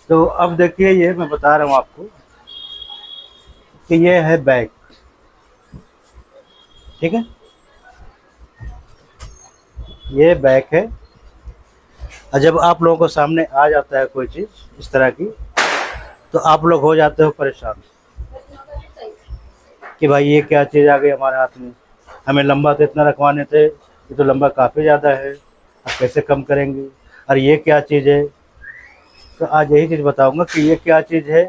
तो अब देखिए, ये मैं बता रहा हूँ आपको कि ये है बैक, ठीक है, ये बैक है। और जब आप लोगों को सामने आ जाता है कोई चीज़ इस तरह की, तो आप लोग हो जाते हो परेशान कि भाई ये क्या चीज़ आ गई हमारे हाथ में, हमें लंबा तो इतना रखवाने थे, ये तो लंबा काफ़ी ज़्यादा है, अब कैसे कम करेंगे, और ये क्या चीज़ है। तो आज यही चीज़ बताऊंगा कि ये क्या चीज़ है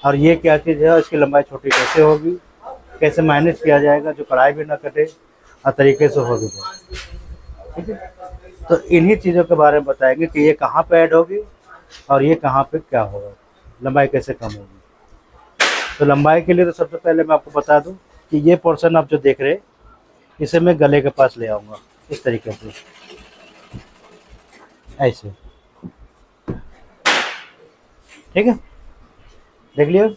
और ये क्या चीज़ है, और इसकी लंबाई छोटी कैसे होगी, कैसे मैनेज किया जाएगा जो कढ़ाई भी ना कटे और तरीके से हो भी जाए, ठीक है। तो इन्हीं चीज़ों के बारे में बताएंगे कि ये कहाँ पे ऐड होगी और ये कहाँ पे क्या होगा, लंबाई कैसे कम होगी। तो लंबाई के लिए तो सबसे पहले मैं आपको बता दूं कि ये पोर्शन आप जो देख रहे हैं, इसे मैं गले के पास ले आऊँगा इस तरीके से, ऐसे, ठीक है, देख लिया।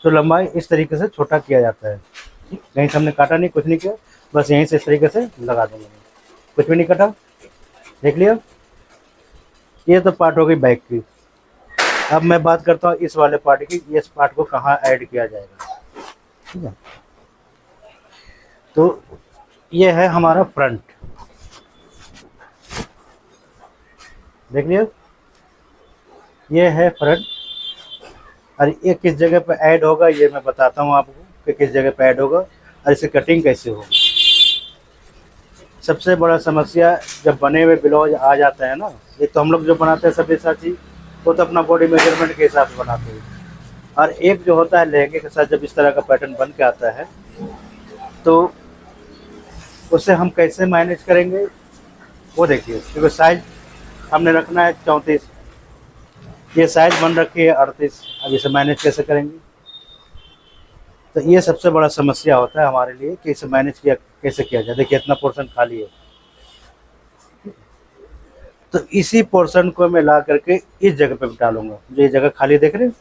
तो लंबाई इस तरीके से छोटा किया जाता है, कहीं से हमने काटा नहीं, कुछ नहीं किया, बस यहीं से इस तरीके से लगा दूंगा, कुछ भी नहीं कटा, देख लिया। ये तो पार्ट हो गई बैक की। अब मैं बात करता हूँ इस वाले पार्ट की, इस पार्ट को कहाँ ऐड किया जाएगा, ठीक है। तो ये है हमारा फ्रंट, देख लिया, ये है फ्रंट। और ये किस जगह पे ऐड होगा ये मैं बताता हूँ आपको कि किस जगह पे ऐड होगा और इसकी कटिंग कैसे होगी। सबसे बड़ा समस्या जब बने हुए ब्लाउज आ जाता है ना, एक तो हम लोग जो बनाते हैं सब्यसाची, वो तो अपना बॉडी मेजरमेंट के हिसाब से बनाते हैं, और एक जो होता है लहंगे के साथ जब इस तरह का पैटर्न बन के आता है, तो उसे हम कैसे मैनेज करेंगे वो देखिए। क्योंकि साइज हमने रखना है 34, ये साइज बन रखी है 38, अब इसे मैनेज कैसे करेंगे। तो ये सबसे बड़ा समस्या होता है हमारे लिए कि इसे मैनेज किया कैसे किया जाए। देखिए इतना पोर्शन खाली है, तो इसी पोर्शन को मैं ला करके इस जगह पे डालूंगा, जो ये जगह खाली देख रहे हैं,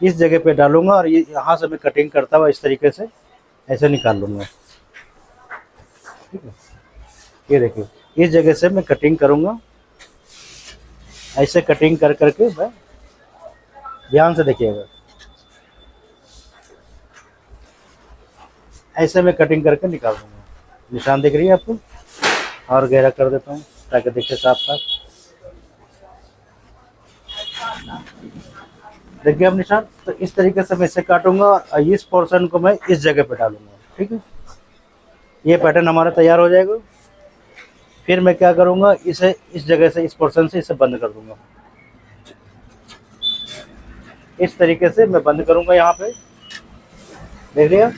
इस जगह पे डालूंगा, और ये यहाँ से मैं कटिंग करता हुआ इस तरीके से ऐसे निकाल लूँगा, ठीक है। ये देखिए इस जगह से मैं कटिंग करूँगा, ऐसे कटिंग कर करके मैं, ध्यान से देखिएगा, ऐसे मैं कटिंग करके निकाल दूँगा। निशान दिख रही है आपको, और गहरा कर देता हूँ ताकि दिखे साफ साफ, देखिए अब निशान। तो इस तरीके से मैं इसे काटूंगा और इस पोर्शन को मैं इस जगह पे डालूंगा, ठीक है। ये पैटर्न हमारा तैयार हो जाएगा। फिर मैं क्या करूंगा, इसे इस जगह से, इस पोर्शन से इसे बंद कर दूंगा, इस तरीके से मैं बंद करूंगा यहाँ पे, देख लिया।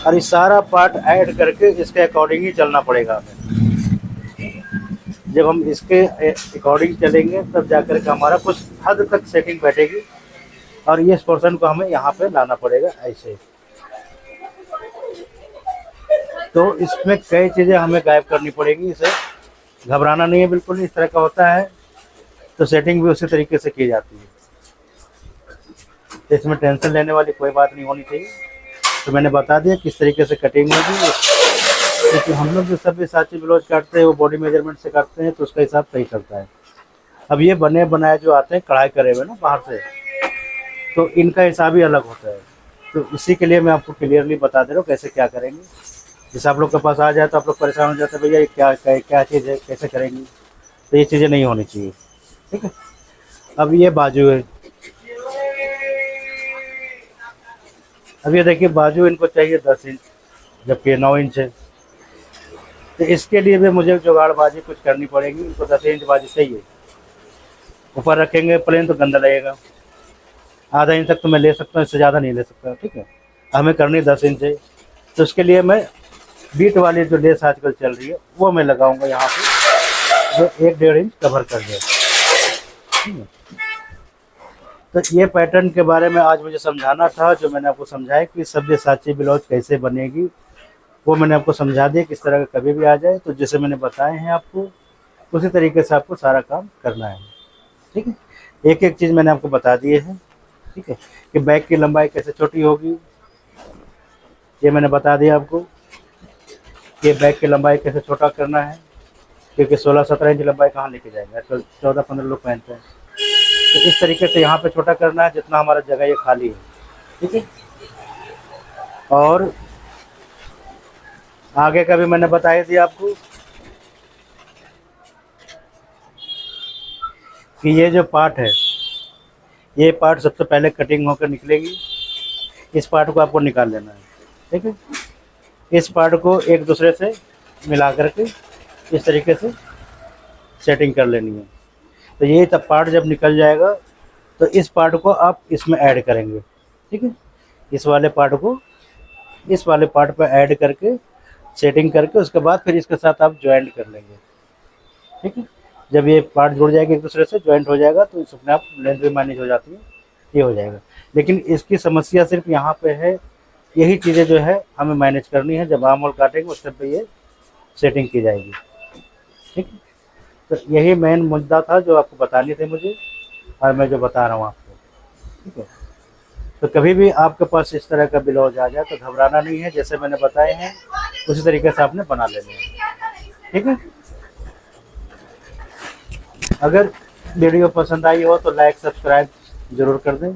और इस सारा पार्ट ऐड करके इसके अकॉर्डिंग ही चलना पड़ेगा हमें। जब हम इसके अकॉर्डिंग चलेंगे तब जाकर के हमारा कुछ हद तक सेटिंग बैठेगी, और ये पोर्शन को हमें यहाँ पे लाना पड़ेगा ऐसे। तो इसमें कई चीज़ें हमें गायब करनी पड़ेगी, इसे घबराना नहीं है बिल्कुल, इस तरह का होता है तो सेटिंग भी उसी तरीके से की जाती है, तो इसमें टेंशन लेने वाली कोई बात नहीं होनी चाहिए। तो मैंने बता दिया किस तरीके से कटिंग होगी, क्योंकि हम लोग जो सब्यसाची ब्लाउज काटते हैं वो बॉडी मेजरमेंट से काटते हैं, तो उसका हिसाब सही चलता है। अब ये बने बनाए जो आते हैं कढ़ाई करे हुए ना बाहर से, तो इनका हिसाब ही अलग होता है। तो इसी के लिए मैं आपको क्लियरली बता दे रहा हूँ कैसे क्या करेंगे। जैसे आप लोग के पास आ जाए तो आप लोग परेशान हो जाते हैं, भैया ये क्या चीज़ है, कैसे करेंगे। तो ये चीज़ें नहीं होनी चाहिए, ठीक है। अब ये बाजू है, अब ये देखिए बाजू इनको चाहिए 10 इंच, जबकि 9 इंच है। तो इसके लिए भी मुझे जुगाड़बाजी कुछ करनी पड़ेगी। इनको 10 इंच बाजू चाहिए, ऊपर रखेंगे प्लेन तो गंदा लगेगा। आधा इंच तक तो मैं ले सकता हूँ, इससे ज़्यादा नहीं ले सकता, ठीक है। हमें करनी 10 इंच है, तो उसके लिए मैं बीट वाली जो लेस आजकल चल रही है वो मैं लगाऊंगा यहाँ पे, जो 1-1.5 इंच कवर कर दे, ठीक है। तो ये पैटर्न के बारे में आज मुझे समझाना था, जो मैंने आपको समझाया कि सब्यसाची ब्लाउज कैसे बनेगी, वो मैंने आपको समझा दिया। किस तरह का कभी भी आ जाए तो जैसे मैंने बताए हैं आपको, उसी तरीके से आपको सारा काम करना है, ठीक है। एक एक चीज़ मैंने आपको बता दिए है, ठीक है, कि बैक की लंबाई कैसे छोटी होगी, ये मैंने बता दिया आपको, कि बैक की लंबाई कैसे छोटा करना है। क्योंकि 16-17 इंच लंबाई कहाँ लेके जाएंगे, आजकल 14-15 लोग पहनते हैं। तो इस तरीके से यहाँ पे छोटा करना है जितना हमारा जगह ये खाली है, ठीक है। और आगे का भी मैंने बताया थी आपको कि ये जो पार्ट है, ये पार्ट सबसे पहले कटिंग होकर निकलेगी। इस पार्ट को आपको निकाल लेना है, ठीक है। इस पार्ट को एक दूसरे से मिला करके इस तरीके से सेटिंग कर लेनी है। तो ये तब पार्ट जब निकल जाएगा तो इस पार्ट को आप इसमें ऐड करेंगे, ठीक है। इस वाले पार्ट को इस वाले पार्ट पर ऐड करके सेटिंग करके उसके बाद फिर इसके साथ आप ज्वाइंट कर लेंगे, ठीक है। जब ये पार्ट जुड़ जाएगा एक दूसरे से, ज्वाइंट हो जाएगा, तो इस अपने आप लेंथ भी मैनेज हो जाती है, ये हो जाएगा। लेकिन इसकी समस्या सिर्फ यहाँ पे है, यही चीज़ें जो है हमें मैनेज करनी है। जब आर्म होल काटेंगे उस टाइम पे ये सेटिंग की जाएगी, ठीक है। तो यही मेन मुद्दा था जो आपको बतानी थी मुझे, और मैं जो बता रहा हूँ आपको, ठीक है। तो कभी भी आपके पास इस तरह का ब्लाउज आ जाए तो घबराना नहीं है, जैसे मैंने बताए हैं उसी तरीके से आपने बना लेना है, ठीक है। अगर वीडियो पसंद आई हो तो लाइक सब्सक्राइब ज़रूर कर दें।